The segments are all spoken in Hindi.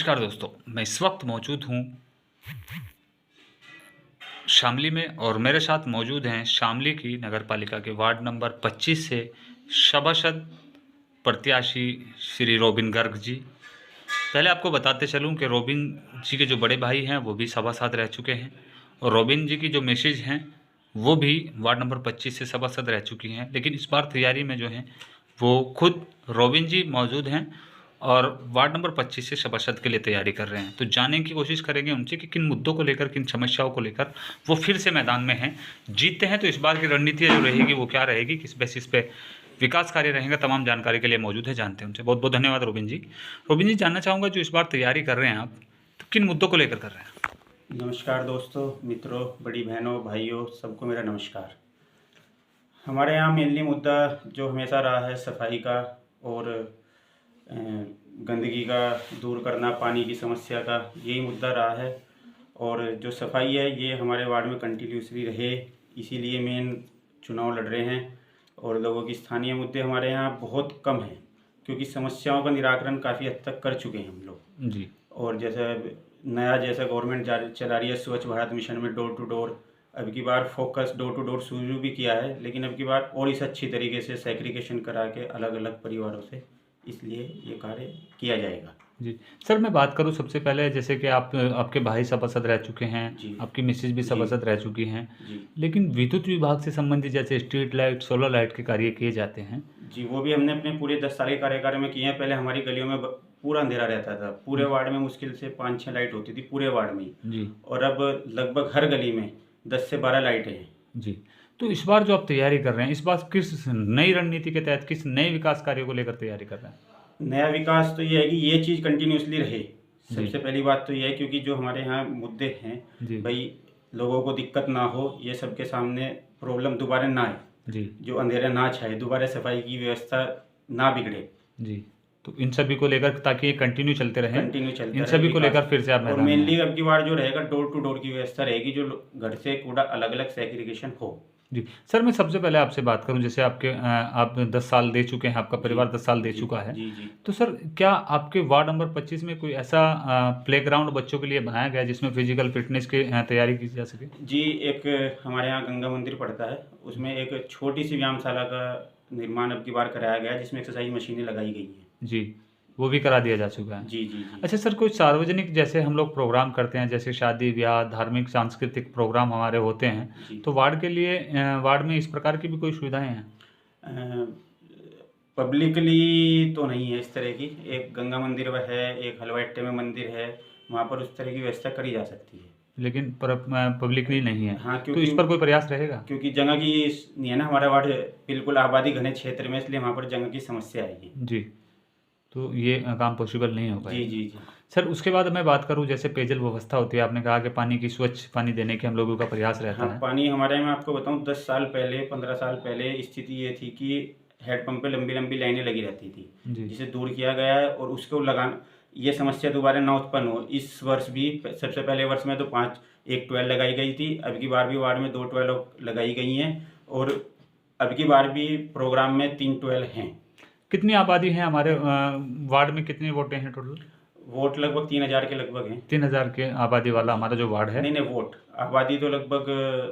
नमस्कार दोस्तों, मैं इस वक्त मौजूद हूँ शामली में और मेरे साथ मौजूद हैं शामली की नगर पालिका के वार्ड नंबर 25 से सभासद प्रत्याशी श्री रोबिन गर्ग जी। पहले आपको बताते चलूं कि रोबिन जी के जो बड़े भाई हैं वो भी सभासद रह चुके हैं और रोबिन जी की जो मिसेज हैं वो भी वार्ड नंबर 25 से सभासद रह चुकी हैं। लेकिन इस बार तैयारी में जो है वो खुद रोबिन जी मौजूद हैं और वार्ड नंबर 25 से सभासद के लिए तैयारी कर रहे हैं। तो जानने की कोशिश करेंगे उनसे कि किन मुद्दों को लेकर, किन समस्याओं को लेकर वो फिर से मैदान में हैं। जीतते हैं तो इस बार की रणनीति जो रहेगी वो क्या रहेगी, किस बेसिस पे विकास कार्य रहेगा, तमाम जानकारी के लिए मौजूद है, जानते हैं उनसे। बहुत बहुत धन्यवाद रोबिन जी। रोबिन जी, जानना चाहूँगा जो इस बार तैयारी कर रहे हैं आप, तो किन मुद्दों को लेकर कर रहे हैं? नमस्कार दोस्तों, मित्रों, बड़ी बहनों, भाइयों, सबको मेरा नमस्कार। हमारे यहाँ मेनली मुद्दा जो हमेशा रहा है सफाई का और गंदगी का दूर करना, पानी की समस्या का, यही मुद्दा रहा है। और जो सफाई है ये हमारे वार्ड में कंटिन्यूसली रहे, इसीलिए मेन चुनाव लड़ रहे हैं। और लोगों की स्थानीय मुद्दे हमारे यहाँ बहुत कम हैं, क्योंकि समस्याओं का निराकरण काफ़ी हद तक कर चुके हैं हम लोग जी। और जैसा गवर्नमेंट चला रही है स्वच्छ भारत मिशन में डोर टू डोर, अब की बार फोकस डोर टू डोर शुरू भी किया है, लेकिन अब की बार और इस अच्छी तरीके से सेग्रीगेशन करा के अलग अलग परिवारों से, इसलिए ये कार्य किया जाएगा। जी सर, मैं बात करूं सबसे पहले, जैसे कि आपके भाई सभासद रह चुके हैं, आपकी मिसेज भी सभासद रह चुकी हैं, लेकिन विद्युत विभाग से संबंधित जैसे स्ट्रीट लाइट, सोलर लाइट के कार्य किए जाते हैं जी, वो भी हमने अपने पूरे 10 साल के कार्यकाल में किए हैं। पहले हमारी गलियों में पूरा अंधेरा रहता था, पूरे वार्ड में मुश्किल से 5-6 लाइट होती थी पूरे वार्ड में जी, और अब लगभग हर गली में 10 से 12 लाइटें हैं जी। तो इस बार जो आप तैयारी कर रहे हैं, इस बार किस नई रणनीति के तहत, किस नए विकास कार्यों को लेकर तैयारी कर रहे हैं? नया विकास तो ये है कि ये चीज़ कंटिन्यूसली रहे। सबसे पहली बात तो ये है, क्योंकि जो हमारे यहाँ मुद्दे हैं भाई, लोगों को दिक्कत ना हो, ये सबके सामने प्रॉब्लम दोबारा ना आए जी, जो अंधेरा ना छाए, दोबारा सफाई की व्यवस्था ना बिगड़े जी। तो इन सभी को लेकर, ताकि ये कंटिन्यू चलते रहे, इन रहे सभी को लेकर फिर से आप और मेनली अब की बार जो रहेगा डोर टू डोर की व्यवस्था रहेगी, जो घर से कूड़ा अलग अलग सेग्रीगेशन हो जी। सर, मैं सबसे पहले आपसे बात करूं, जैसे आप 10 साल दे चुके हैं, आपका परिवार 10 साल दे चुका है जी। तो सर, क्या आपके वार्ड नंबर 25 में कोई ऐसा प्लेग्राउंड बच्चों के लिए बनाया गया है जिसमें फिजिकल फिटनेस की तैयारी की जा सके? जी, एक हमारे यहाँ गंगा मंदिर पड़ता है, उसमें एक छोटी सी व्यायामशाला का निर्माण अब की बार कराया गया है, जिसमें एक्सरसाइज मशीनें लगाई गई हैं जी, वो भी करा दिया जा चुका है। जी। अच्छा सर, कोई सार्वजनिक जैसे हम लोग प्रोग्राम करते हैं, जैसे शादी ब्याह, धार्मिक सांस्कृतिक प्रोग्राम हमारे होते हैं, तो वार्ड के लिए वार्ड में इस प्रकार की भी कोई सुविधाएं हैं? पब्लिकली तो नहीं है इस तरह की। एक गंगा मंदिर है, एक हलवा अट्टे में मंदिर है, वहाँ पर उस तरह की व्यवस्था करी जा सकती है, लेकिन पब्लिकली नहीं है। हाँ, तो इस पर कोई प्रयास रहेगा? क्योंकि जगह की नहीं है ना, हमारा वार्ड बिल्कुल आबादी घने क्षेत्र में, इसलिए वहाँ पर जगह की समस्या आएगी जी। तो ये काम पॉसिबल नहीं हो पाएगा। जी। सर, उसके बाद मैं बात करूं, जैसे पेयजल व्यवस्था होती है, आपने कहा कि पानी की स्वच्छ पानी देने के हम लोगों का प्रयास रहता है। पानी हमारे में आपको बताऊं, 10 साल पहले, 15 साल पहले स्थिति ये थी कि हैंडपंप पे लंबी लंबी लाइनें लगी रहती थी, जिसे दूर किया गया है और उसको लगाना, ये समस्या दोबारा ना उत्पन्न हो। इस वर्ष भी सबसे पहले वर्ष में तो एक ट्वेल लगाई गई थी, अब की बार भी वार्ड में 2 ट्वेल लगाई गई हैं और अब की बार भी प्रोग्राम में 3 ट्वेल हैं। कितनी आबादी है हमारे वार्ड में, कितनी वोटें हैं टोटल? वोट लगभग 3000 के लगभग हैं। 3000 के आबादी वाला हमारा जो वार्ड है? नहीं, वोट आबादी तो लगभग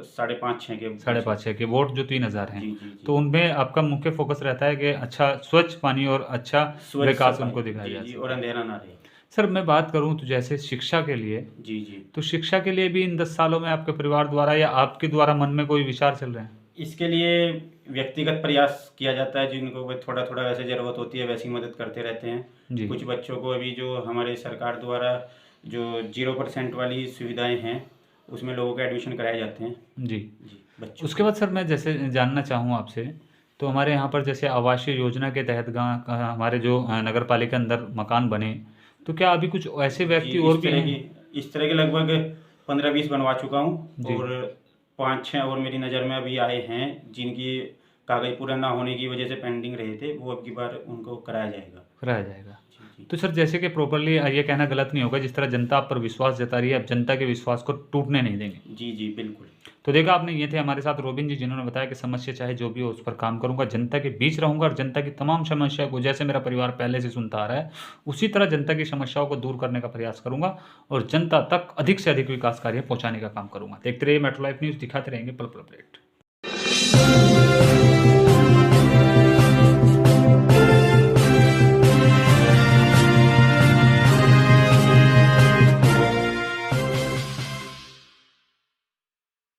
5.5-6 के, 5.5 के वोट जो 3000 हैं। जी। तो उनमें आपका मुख्य फोकस रहता है कि अच्छा स्वच्छ पानी और अच्छा विकास उनको दिखाया जाए और अंधेरा ना रहे। सर, मैं बात करूं तो जैसे शिक्षा के लिए, जी, तो शिक्षा के लिए भी इन 10 सालों में आपके परिवार द्वारा या आपके द्वारा मन में कोई विचार चल रहे हैं? इसके लिए व्यक्तिगत प्रयास किया जाता है, जिनको थोड़ा थोड़ा वैसे ज़रूरत होती है वैसी मदद करते रहते हैं। कुछ बच्चों को अभी जो हमारे सरकार द्वारा जो 0% वाली सुविधाएं हैं, उसमें लोगों के एडमिशन कराए जाते हैं जी बच्चों। उसके बाद सर, मैं जैसे जानना चाहूँ आपसे, तो हमारे यहाँ पर जैसे आवासीय योजना के तहत हमारे जो नगर पालिका अंदर मकान बने, तो क्या अभी कुछ ऐसे व्यक्ति और भी हैं? इस तरह के लगभग 15-20 बनवा चुका हूँ और 5-6 और मेरी नज़र में अभी आए हैं, जिनकी कागज पूरा ना होने की वजह से पेंडिंग रहे थे, वो अब की बार उनको कराया जाएगा। जी। तो सर जैसे कि प्रॉपरली ये कहना गलत नहीं होगा, जिस तरह जनता आप पर विश्वास जता रही है, अब जनता के विश्वास को टूटने नहीं देंगे। जी जी बिल्कुल। तो देखा आपने, ये थे हमारे साथ रोबिन जी, जिन्होंने बताया कि समस्या चाहे जो भी हो उस पर काम करूंगा, जनता के बीच रहूंगा और जनता की तमाम समस्या को, जैसे मेरा परिवार पहले से सुनता आ रहा है, उसी तरह जनता की समस्याओं को दूर करने का प्रयास करूंगा और जनता तक अधिक से अधिक विकास कार्य पहुंचाने का काम करूंगा। देखते रहिए मेट्रो लाइफ न्यूज़, दिखाते रहेंगे पल पल अपडेट।